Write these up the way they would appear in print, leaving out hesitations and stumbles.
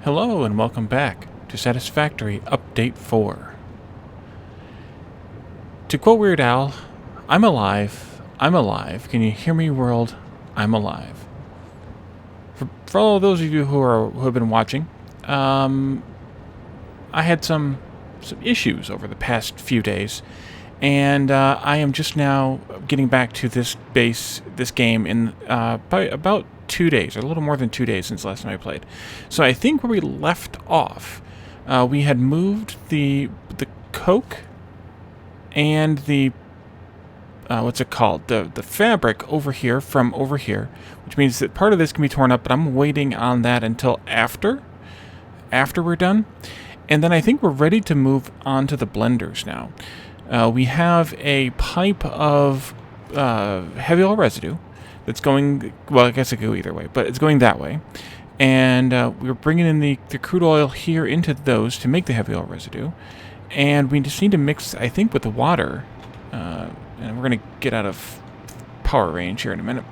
Hello and welcome back to Satisfactory Update 4. To quote Weird Al, I'm alive, I'm alive. Can you hear me, world? I'm alive. For all those of you who have been watching, I had some issues over the past few days, and I am just now getting back to this game in about 2 days, or a little more than 2 days since last time I played. So I think where we left off, we had moved the coke and the what's it called? The fabric over here from over here, which means that part of this can be torn up, but I'm waiting on that until after we're done. And then I think we're ready to move on to the blenders now. We have a pipe of heavy oil residue that's going, well, I guess it could go either way, but it's going that way. And we're bringing in the crude oil here into those to make the heavy oil residue. And we just need to mix, I think, with the water. And we're going to get out of power range here in a minute.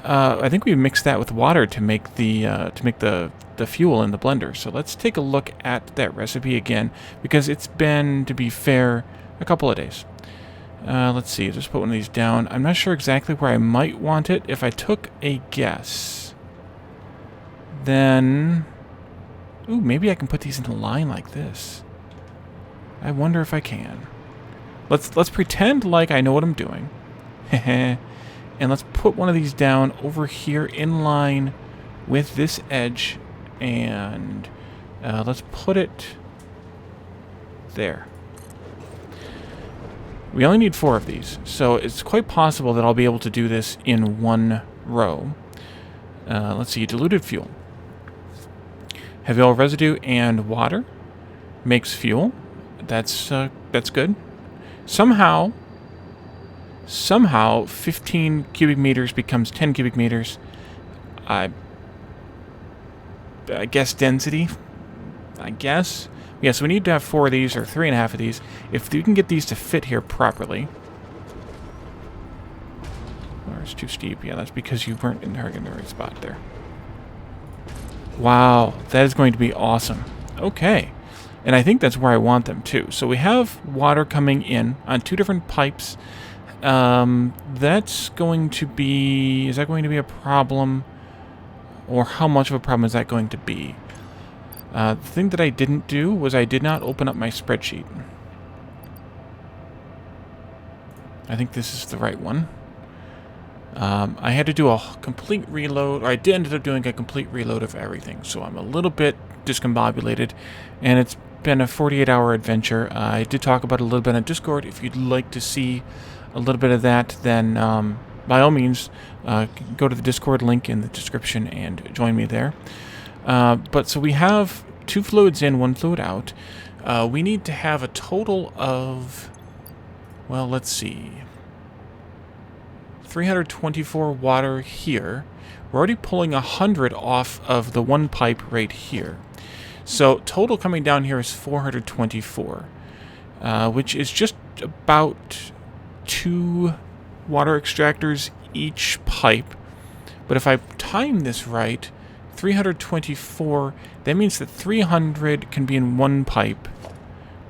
I think we mix that with water to make the fuel in the blender. So let's take a look at that recipe again, because it's been, to be fair, a couple of days. Let's see, just put one of these down. I'm not sure exactly where I might want it. If I took a guess, then... Ooh, maybe I can put these in a line like this. I wonder if I can. Let's pretend like I know what I'm doing. And let's put one of these down over here in line with this edge. And let's put it there. We only need 4 of these, so it's quite possible that I'll be able to do this in one row. Let's see, diluted fuel. Heavy oil residue and water makes fuel. That's good. Somehow 15 cubic meters becomes 10 cubic meters. I guess density. I guess. Yeah, so we need to have 4 of these, or 3.5 of these. If you can get these to fit here properly. Or it's too steep. Yeah, that's because you weren't in the right spot there. Wow, that is going to be awesome. Okay. And I think that's where I want them too. So we have water coming in on 2 different pipes. That's going to be... Is that going to be a problem? Or how much of a problem is that going to be? The thing that I didn't do was I did not open up my spreadsheet. I think this is the right one. I had to do a complete reload, or I ended up doing a complete reload of everything, so I'm a little bit discombobulated, and it's been a 48-hour adventure. I did talk about it a little bit on Discord. If you'd like to see a little bit of that, then by all means, go to the Discord link in the description and join me there. But so we have 2 fluids in, 1 fluid out. We need to have a total of, well, let's see, 324 water here. We're already pulling 100 off of the 1 pipe right here. So total coming down here is 424, which is just about 2 water extractors each pipe. But if I time this right, 324, that means that 300 can be in 1 pipe.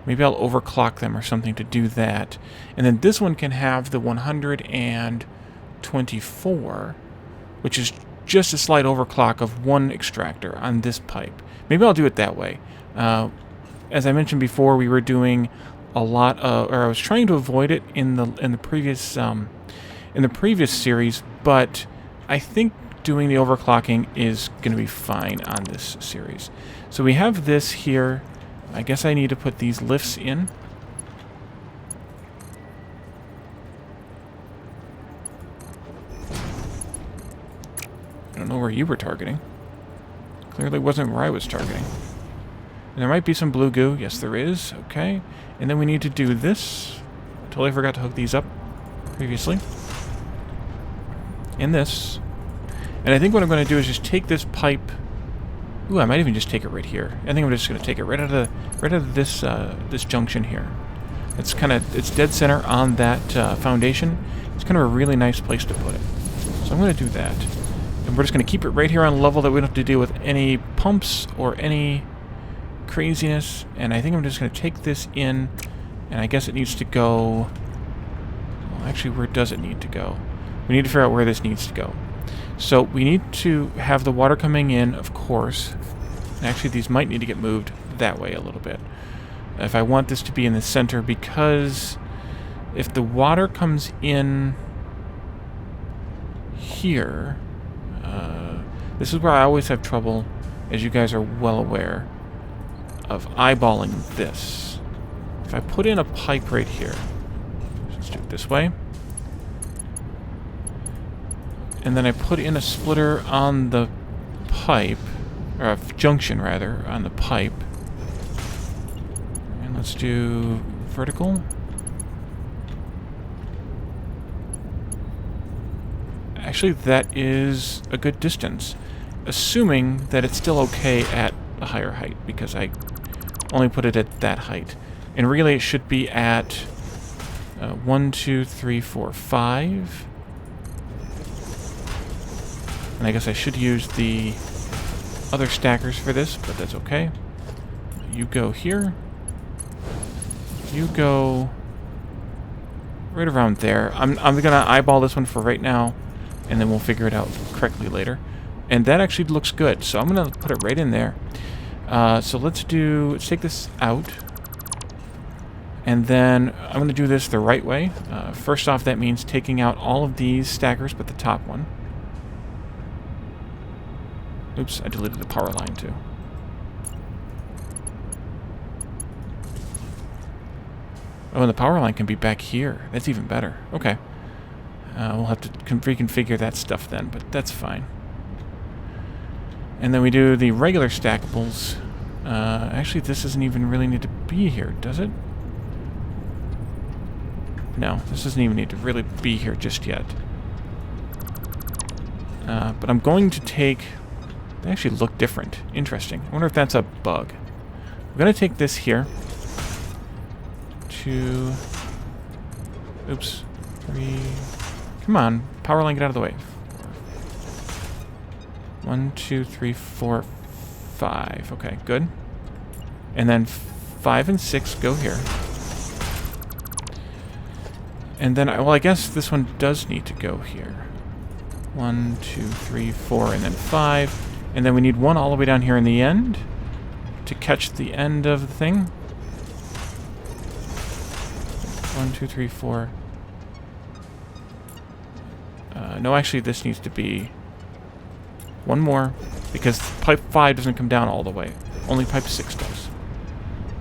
Maybe I'll overclock them or something to do that. And then this one can have the 124, which is just a slight overclock of 1 extractor on this pipe. Maybe I'll do it that way. As I mentioned before, we were doing a lot of, or I was trying to avoid it in the previous series, but I think doing the overclocking is going to be fine on this series. So we have this here. I guess I need to put these lifts in. I don't know where you were targeting. Clearly wasn't where I was targeting. And there might be some blue goo. Yes, there is. Okay. And then we need to do this. I totally forgot to hook these up previously. And this. And I think what I'm going to do is just take this pipe. Ooh, I might even just take it right here. I think I'm just going to take it right out of this this junction here. It's dead center on that foundation. It's kind of a really nice place to put it. So I'm going to do that. And And we're just going to keep it right here on a level that we don't have to deal with any pumps or any craziness. And I think I'm just going to take this in, and I guess it needs to go... Well, actually, where does it need to go? We need to figure out where this needs to go. So we need to have the water coming in, of course. Actually, these might need to get moved that way a little bit. If I want this to be in the center, because if the water comes in here... this is where I always have trouble, as you guys are well aware, of eyeballing this. If I put in a pipe right here, let's do it this way, and then I put in a splitter on the pipe, or a junction rather, on the pipe, and let's do vertical. Actually, that is a good distance, assuming that it's still okay at a higher height, because I only put it at that height. And really, it should be at 1, 2, 3, 4, 5. And I guess I should use the other stackers for this, but that's okay. You go here. You go right around there. I'm gonna eyeball this one for right now, and then we'll figure it out correctly later. And that actually looks good, so I'm gonna put it right in there. So let's take this out, and then I'm gonna do this the right way. First off, that means taking out all of these stackers but the top one. Oops, I deleted the power line too. Oh, and the power line can be back here. That's even better. Okay. We'll have to reconfigure that stuff then, but that's fine. And then we do the regular stackables. Actually, this doesn't even really need to be here, does it? No, this doesn't even need to really be here just yet. But I'm going to take... They actually look different. Interesting. I wonder if that's a bug. I'm going to take this here. 2... Oops. 3... Come on. Power line, get out of the way. 1, 2, 3, 4, 5. Okay, good. And then 5 and 6 go here. And then, well, I guess this one does need to go here. 1, 2, 3, 4, and then 5. And then we need one all the way down here in the end to catch the end of the thing. 1, 2, 3, 4. No, actually, this needs to be one more, because pipe 5 doesn't come down all the way. Only pipe 6 does.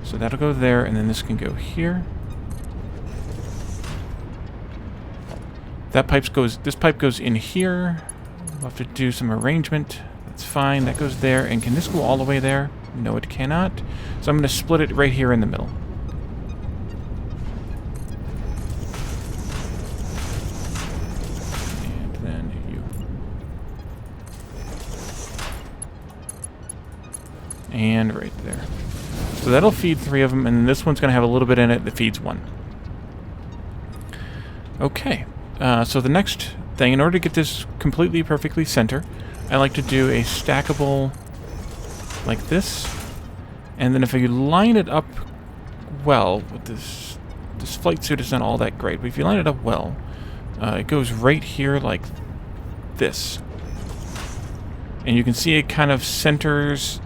So that'll go there, and then this can go here. This pipe goes in here. We'll have to do some arrangement. That's fine. That goes there. And can this go all the way there? No, it cannot. So I'm going to split it right here in the middle. And then you. And right there. So that'll feed 3 of them, and this one's going to have a little bit in it that feeds 1. Okay. So the next thing, in order to get this completely perfectly center, I like to do a stackable like this. And then if you line it up well with this flight suit is not all that great, but if you line it up well, it goes right here like this. And you can see it kind of centers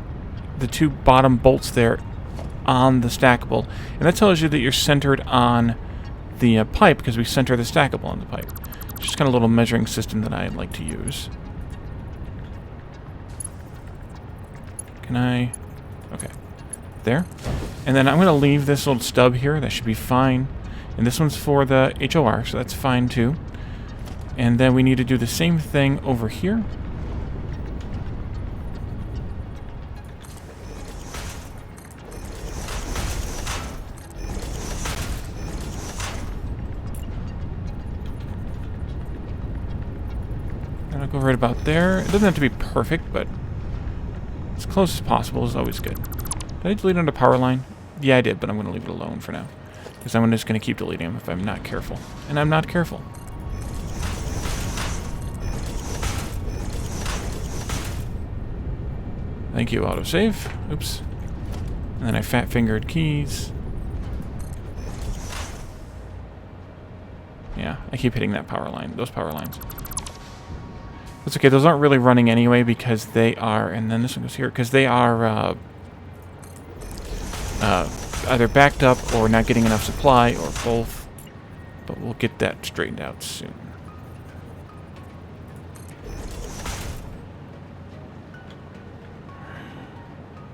the 2 bottom bolts there on the stackable. And that tells you that you're centered on the pipe, because we center the stackable on the pipe. It's just kind of a little measuring system that I like to use. Can I... Okay. There. And then I'm going to leave this little stub here. That should be fine. And this one's for the HOR, so that's fine too. And then we need to do the same thing over here. And I'll go right about there. It doesn't have to be perfect, but as close as possible is always good. Did I delete on the power line? Yeah, I did, but I'm going to leave it alone for now. Because I'm just going to keep deleting them if I'm not careful. And I'm not careful. Thank you, autosave. Oops. And then I fat-fingered keys. Yeah, I keep hitting that power line, those power lines. That's okay, those aren't really running anyway because they are, and then this one goes here, because they are either backed up or not getting enough supply, or both. But we'll get that straightened out soon.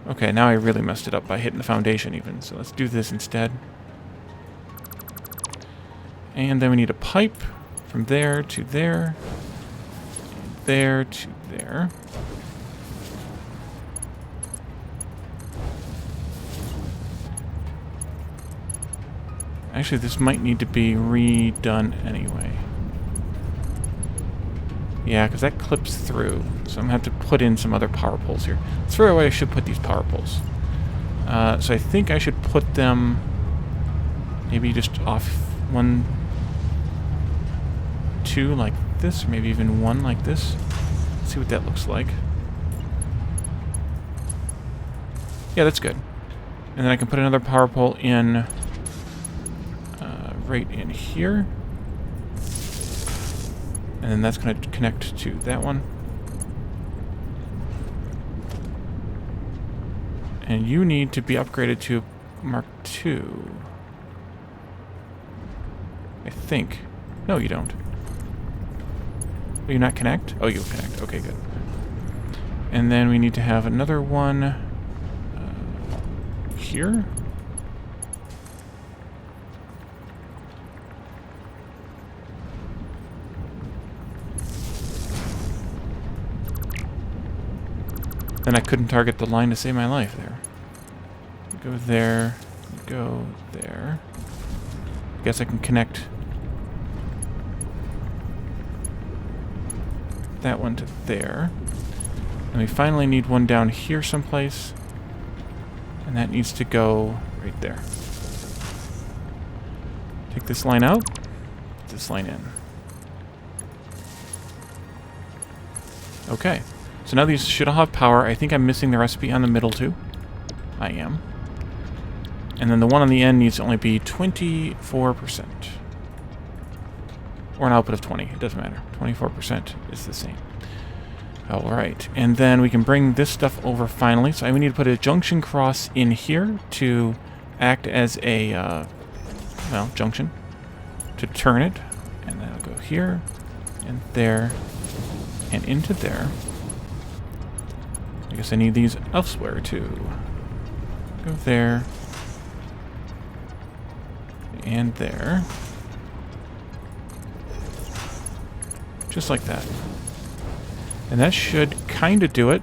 Okay, now I really messed it up by hitting the foundation even, so let's do this instead. And then we need a pipe from there to there, and there to there. Actually, this might need to be redone anyway. Yeah, because that clips through. So I'm going to have to put in some other power poles here. That's where I should put these power poles. So I think I should put them maybe just off 1, 2 like this, or maybe even 1 like this. Let's see what that looks like. Yeah, that's good. And then I can put another power pole in right in here. And then that's going to connect to that one. And you need to be upgraded to Mark II. I think. No, you don't. Do you not connect? Oh, you connect. Okay, good. And then we need to have another one here. Then I couldn't target the line to save my life there. Go there. Go there. I guess I can connect that one to there. And we finally need one down here someplace. And that needs to go right there. Take this line out. Put this line in. Okay. So now these should all have power. I think I'm missing the recipe on the middle too. I am. And then the one on the end needs to only be 24%. Or an output of 20. It doesn't matter. 24% is the same. Alright. And then we can bring this stuff over finally. So we need to put a junction cross in here to act as a, well, junction. To turn it. And that'll go here. And there. And into there. I guess I need these elsewhere too. Go there. And there. Just like that. And that should kind of do it.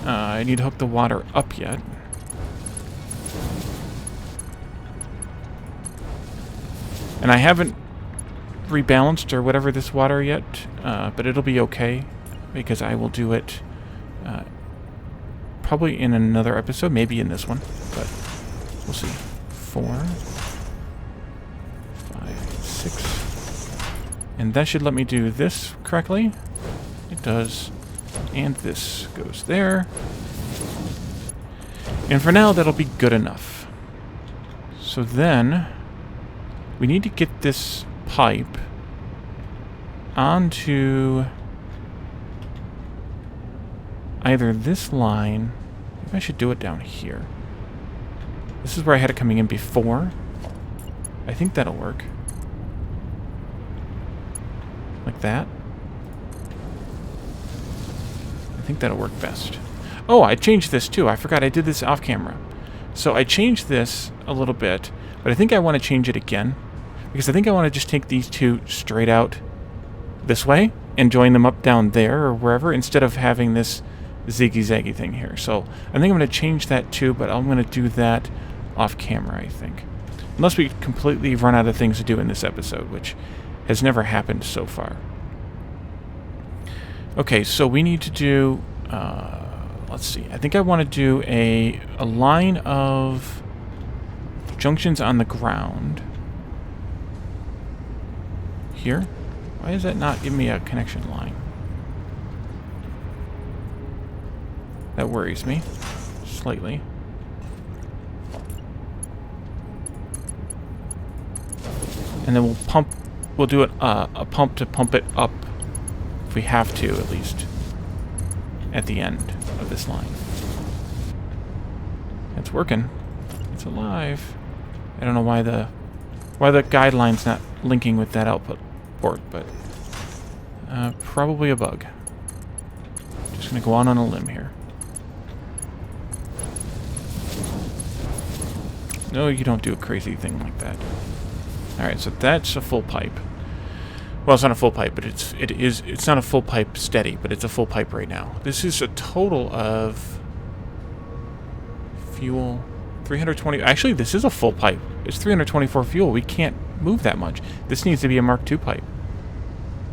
I need to hook the water up yet. And I haven't rebalanced or whatever this water yet, but it'll be okay because I will do it probably in another episode, maybe in this one, but we'll see. 4, 5, 6. And that should let me do this correctly. It does. And this goes there. And for now, that'll be good enough. So then, we need to get this pipe onto either this line. Maybe I should do it down here. This is where I had it coming in before. I think that'll work. Like that. I think that'll work best. Oh, I changed this too. I forgot I did this off camera. So I changed this a little bit, but I think I want to change it again. Because I think I want to just take these two straight out this way and join them up down there or wherever instead of having this ziggy-zaggy thing here. So I think I'm going to change that too, but I'm going to do that off camera, I think. Unless we completely run out of things to do in this episode, which has never happened so far. Okay, so we need to do, let's see, I think I want to do a line of junctions on the ground. Here? Why does that not give me a connection line? That worries me slightly. And then we'll pump. We'll do a pump to pump it up if we have to, at least at the end of this line. It's working. It's alive. I don't know why the guideline's not linking with that output port, but probably a bug. Just gonna go on a limb here. No, you don't do a crazy thing like that. Alright, so that's a full pipe. Well, it's not a full pipe, but it's not a full pipe steady, but it's a full pipe right now. This is a total of fuel 320. Actually, this is a full pipe. It's 324 fuel. We can't move that much. This needs to be a Mark II pipe.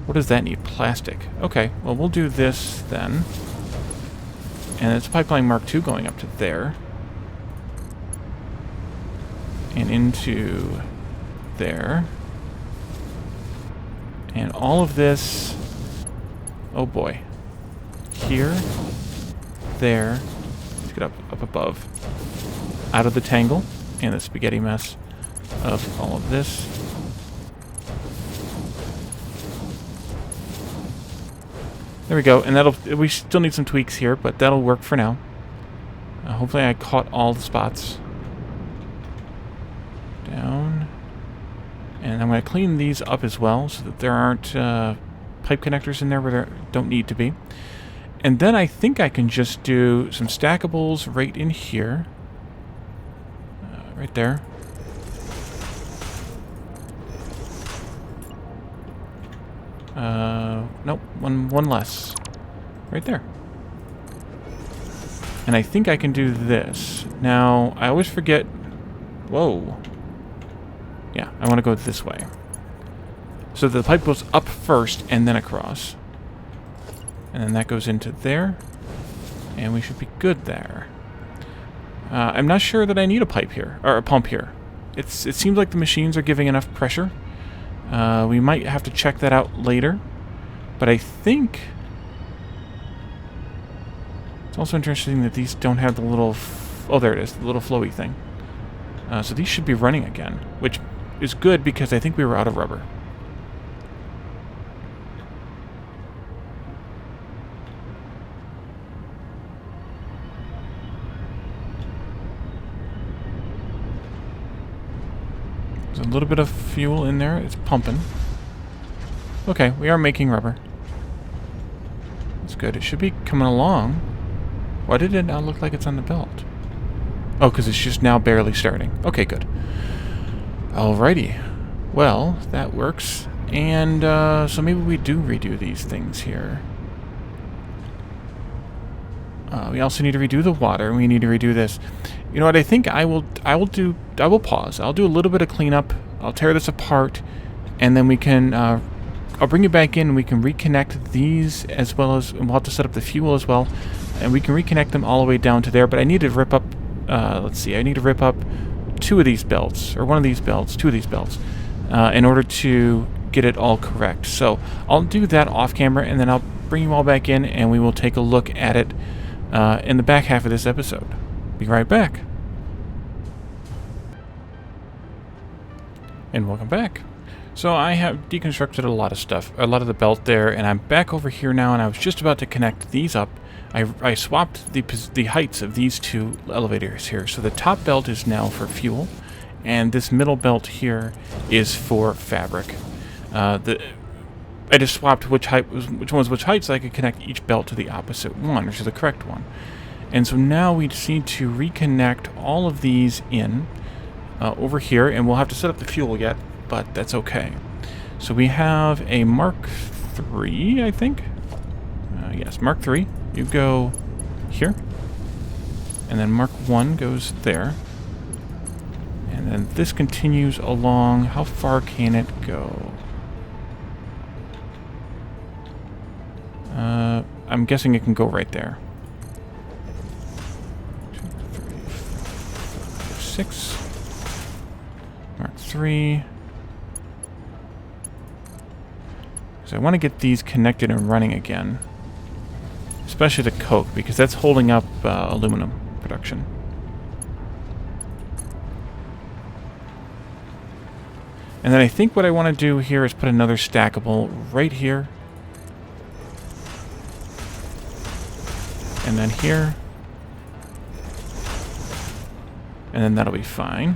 What does that need? Plastic. Okay, well, we'll do this then. And it's pipeline Mark II going up to there. And into there. And all of this, oh boy, here, there, let's get up above, out of the tangle and the spaghetti mess of all of this. There we go, and we still need some tweaks here, but that'll work for now. Hopefully I caught all the spots. Down. And I'm going to clean these up as well so that there aren't pipe connectors in there where there don't need to be. And then I think I can just do some stackables right in here. Right there. Nope, one less. Right there. And I think I can do this. Now, I always forget... Whoa. Yeah, I want to go this way. So the pipe goes up first and then across. And then that goes into there. And we should be good there. I'm not sure that I need a pipe here, or a pump here. It seems like the machines are giving enough pressure. We might have to check that out later. But I think... It's also interesting that these don't have the little... Oh, there it is, the little flowy thing. So these should be running again, which is good because I think we were out of rubber. There's a little bit of fuel in there. It's pumping. Okay, we are making rubber. That's good. It should be coming along. Why did it not look like it's on the belt? Oh, because it's just now barely starting. Okay, good. Alrighty. Well, that works. And so maybe we do redo these things here. We also need to redo the water, and we need to redo this. You know what? I think I will pause. I'll do a little bit of cleanup. I'll tear this apart, and then we can. I'll bring it back in, and we can reconnect these as well as, and we'll have to set up the fuel as well, and we can reconnect them all the way down to there. But I need to rip up. Let's see. I need to rip up two of these belts, or one of these belts, two of these belts, in order to get it all correct. So I'll do that off camera, and then I'll bring you all back in, and we will take a look at it in the back half of this episode. Be right back. And welcome back. So I have deconstructed a lot of stuff, a lot of the belt there, and I'm back over here now, and I was just about to connect these up. I swapped the heights of these two elevators here. So the top belt is now for fuel, and this middle belt here is for fabric. I just swapped which one's which height so I could connect each belt to the opposite one, or to the correct one. And so now we just need to reconnect all of these in over here, and we'll have to set up the fuel yet, but that's okay. So we have a Mark III, I think. Yes, Mark III. You go here, and then Mark I goes there, and then this continues along. How far can it go? I'm guessing it can go right there. 2, 3, 4, 6. Mark III. So I want to get these connected and running again. especially the coke, because that's holding up aluminum production. And then I think what I want to do here is put another stackable right here. And then here. And then that'll be fine.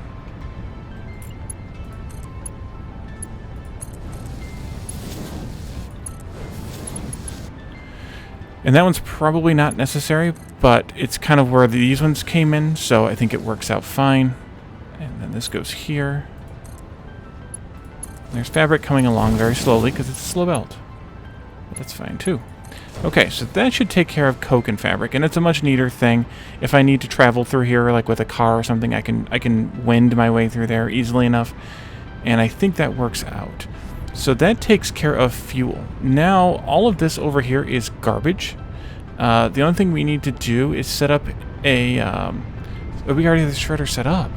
And that one's probably not necessary, but it's kind of where these ones came in, so I think it works out fine. And then this goes here. There's fabric coming along very slowly because it's a slow belt. But that's fine too. Okay, so that should take care of coke and fabric, and it's a much neater thing. If I need to travel through here, like with a car or something, I can wend my way through there easily enough, and I think that works out. So that takes care of fuel. Now, all of this over here is garbage. The only thing we need to do is set up a... we already have the shredder set up.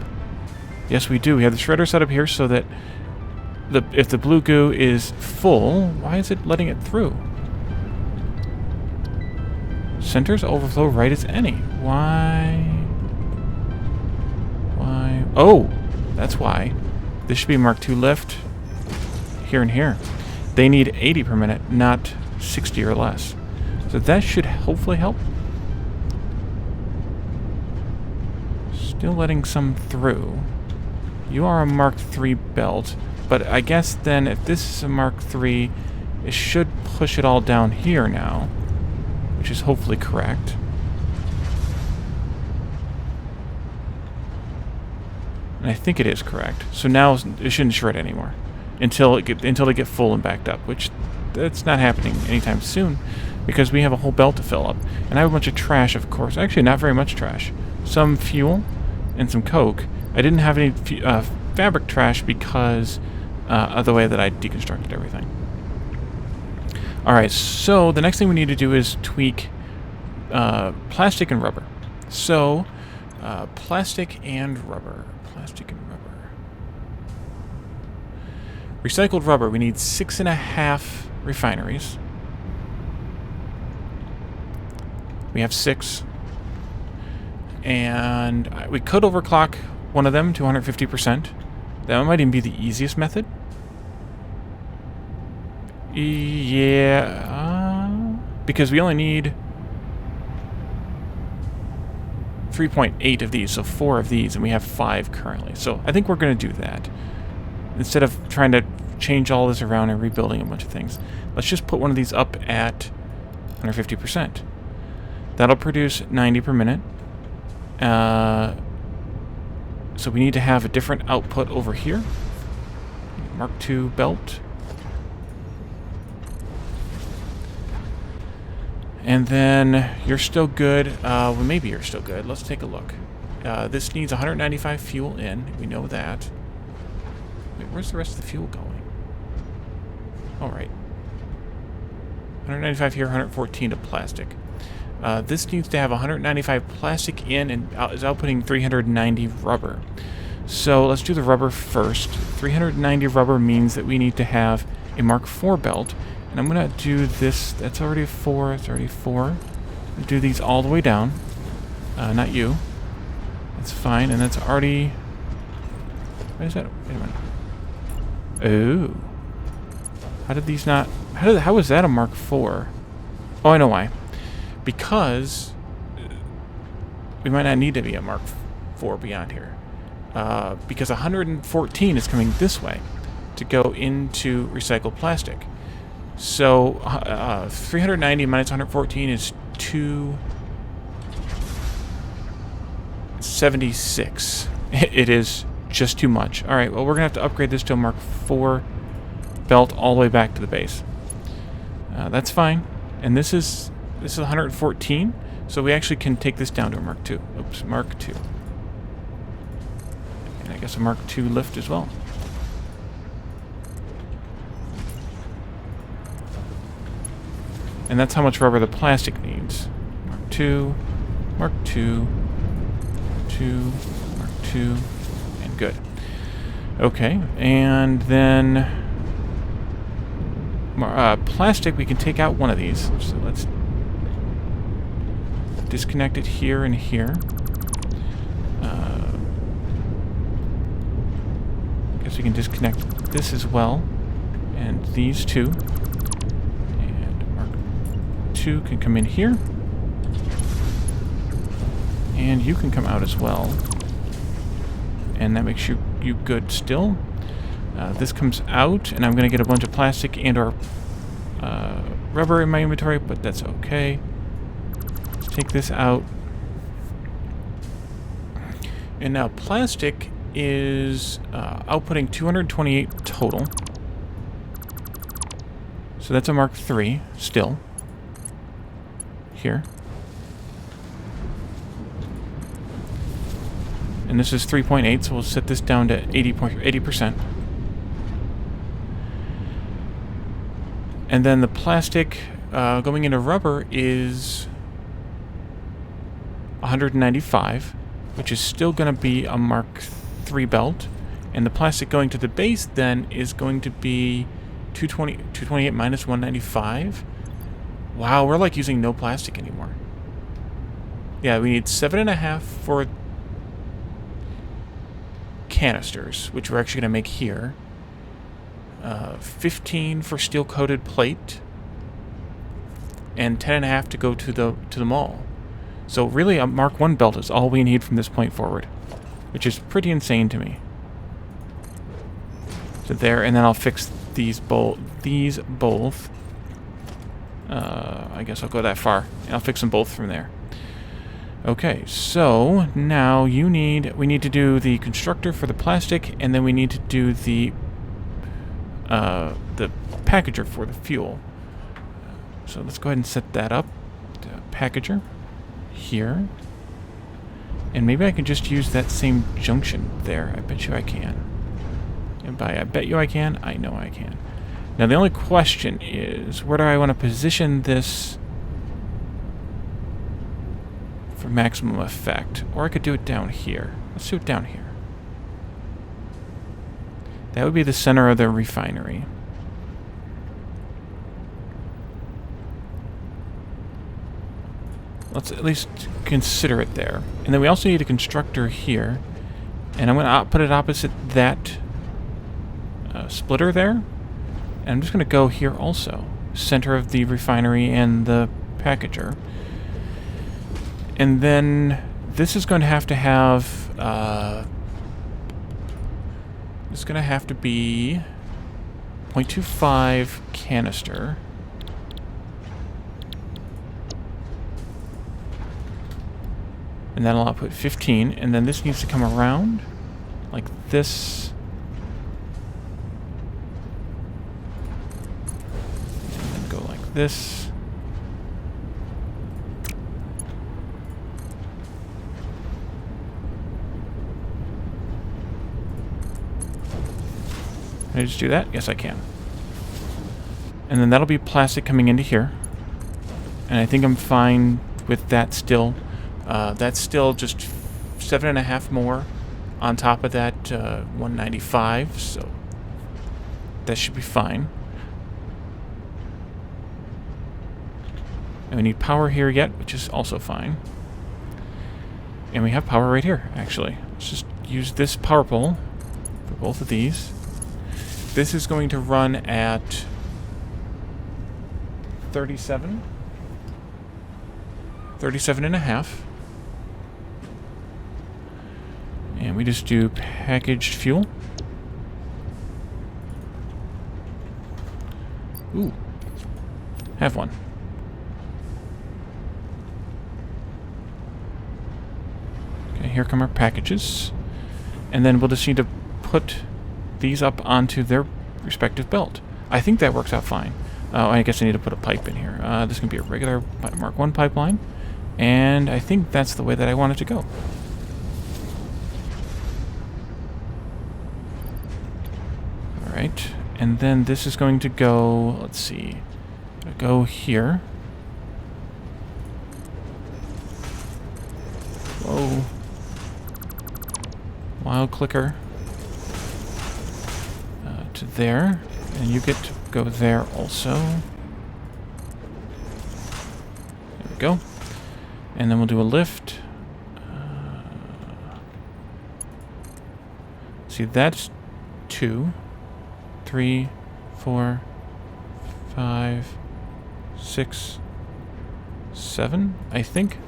Yes, we do. We have the shredder set up here so that if the blue goo is full, why is it letting it through? Centers overflow right as any. Why? Oh, that's why. This should be Mark II lift. Here and here. They need 80 per minute, not 60 or less. So that should hopefully help. Still letting some through. You are a Mark III belt, but I guess then if this is a Mark III, it should push it all down here now, which is hopefully correct. And I think it is correct. So now it shouldn't shred anymore until they get full and backed up, which that's not happening anytime soon because we have a whole belt to fill up. And I have a bunch of trash, of course. Actually, not very much trash. Some fuel and some coke. I didn't have any fabric trash because of the way that I deconstructed everything. Alright, so the next thing we need to do is tweak plastic and rubber. So, plastic and rubber. Plastic and rubber. Recycled rubber, we need 6.5 refineries. We have 6. And we could overclock one of them to 150%. That might even be the easiest method. Yeah, because we only need 3.8 of these, so 4 of these, and we have 5 currently. So I think we're going to do that. Instead of trying to change all this around and rebuilding a bunch of things, let's just put one of these up at 150%. That'll produce 90 per minute. So we need to have a different output over here. Mark II belt. And then you're still good. Well, maybe you're still good. Let's take a look. This needs 195 fuel in. We know that. Wait, where's the rest of the fuel going? All right. 195 here, 114 of plastic. This needs to have 195 plastic in and is outputting 390 rubber. So let's do the rubber first. 390 rubber means that we need to have a Mark IV belt. And I'm going to do this. That's already a 4. That's already 4. Do these all the way down. Not you. That's fine. And that's already... What is that? Wait a minute. Oh. How did these not... How was that a Mark IV? Oh, I know why. Because we might not need to be a Mark IV beyond here. Because 114 is coming this way to go into recycled plastic. So 390 minus 114 is 276. It is just too much. All right, well, we're going to have to upgrade this to a Mark IV belt all the way back to the base. That's fine. And this is 114, so we actually can take this down to a Mark II. Oops, Mark II. And I guess a Mark II lift as well. And that's how much rubber the plastic needs. Mark II, Mark II, Mark II, and good. Okay, and then plastic, we can take out one of these. So let's disconnect it here and here. Guess we can disconnect this as well. And these two. And Mark 2 can come in here. And you can come out as well. And that makes you good still. This comes out, and I'm going to get a bunch of plastic and or rubber in my inventory, but that's okay. Let's take this out. And now plastic is outputting 228 total. So that's a Mark III still. Here. And this is 3.8, so we'll set this down to 80%. And then the plastic going into rubber is 195, which is still going to be a Mark III belt. And the plastic going to the base then is going to be 228 minus 195. Wow, we're like using no plastic anymore. Yeah, we need 7.5 for canisters, which we're actually going to make here. 15 for steel-coated plate, and 10.5 to go to the mall. So really, a Mark I belt is all we need from this point forward, which is pretty insane to me. So there, and then I'll fix these both. I guess I'll go that far, and I'll fix them both from there. Okay, so now we need to do the constructor for the plastic, and then we need to do the packager for the fuel. So let's go ahead and set that up. The packager here, and maybe I can just use that same junction there. I bet you I can. And by I bet you I can, I know I can. Now the only question is, where do I want to position this for maximum effect? Or I could do it down here. Let's do it down here. That would be the center of the refinery. Let's at least consider it there. And then we also need a constructor here. And I'm going to put it opposite that splitter there. And I'm just going to go here also. Center of the refinery and the packager. And then this is going to have it's going to have to be 0.25 canister. And that'll output 15. And then this needs to come around like this. And then go like this. Can I just do that? Yes, I can. And then that'll be plastic coming into here. And I think I'm fine with that still. That's still just 7.5 more on top of that 195, so that should be fine. And we need power here yet, which is also fine. And we have power right here, actually. Let's just use this power pole for both of these. This is going to run at 37.5. And we just do packaged fuel. Ooh. Have one. Okay, here come our packages. And then we'll just need to put these up onto their respective belt. I think that works out fine. I guess I need to put a pipe in here. This can be a regular Mark I pipeline. And I think that's the way that I want it to go. Alright, and then this is going to go, let's see, go here. Whoa. Wild clicker. To there, and you get to go there also. There we go. And then we'll do a lift. See, that's 2, 3, 4, 5, 6, 7, I think.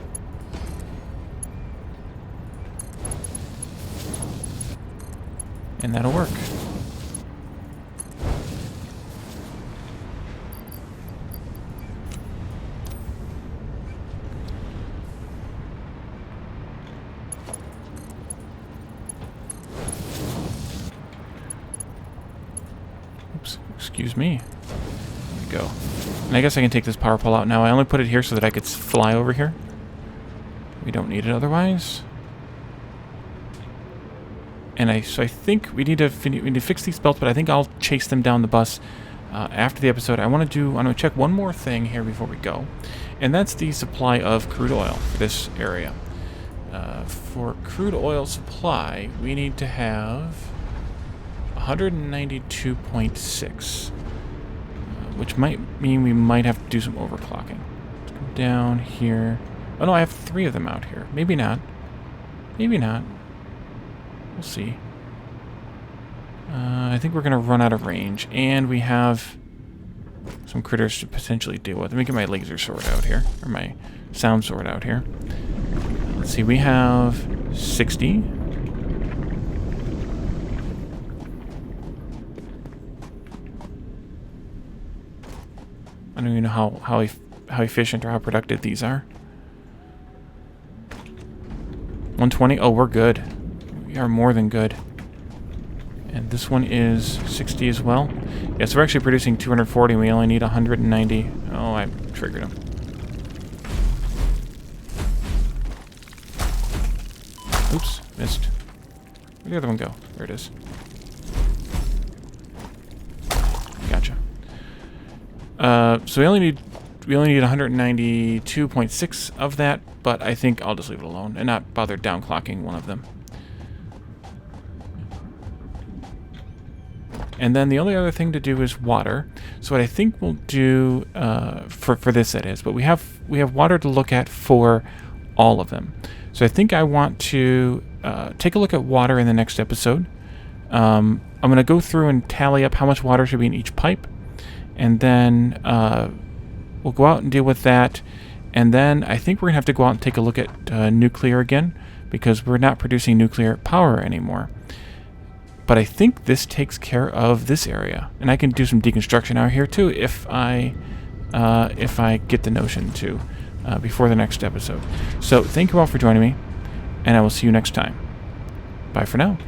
And that'll work. Oops, excuse me. There we go. And I guess I can take this power pole out now. I only put it here so that I could fly over here. We don't need it otherwise. And so I think we need to fix these belts, but I think I'll chase them down the bus after the episode. I want to check one more thing here before we go, and that's the supply of crude oil for this area. For crude oil supply, we need to have 192.6, which might mean we might have to do some overclocking. Let's come down here. Oh no, I have 3 of them out here. Maybe not. Maybe not. We'll see. I think we're going to run out of range, and we have some critters to potentially deal with. Let me get my laser sword out here, or my sound sword out here. Let's see, we have 60. I don't even know how efficient or how productive these are. 120. Oh, we're good. We are more than good. And this one is 60 as well. Yeah, so we're actually producing 240 and we only need 190. Oh, I triggered him. Oops, missed. Where'd the other one go? There it is. Gotcha. So we only need 192.6 of that, but I think I'll just leave it alone and not bother downclocking one of them. And then the only other thing to do is water. So what I think we'll do for this, that is, but we have water to look at for all of them. So I think I want to take a look at water in the next episode. I'm going to go through and tally up how much water should be in each pipe, and then we'll go out and deal with that. And then I think we're going to have to go out and take a look at nuclear again, because we're not producing nuclear power anymore. But I think this takes care of this area, and I can do some deconstruction out here too if I get the notion to before the next episode. So thank you all for joining me, and I will see you next time. Bye for now.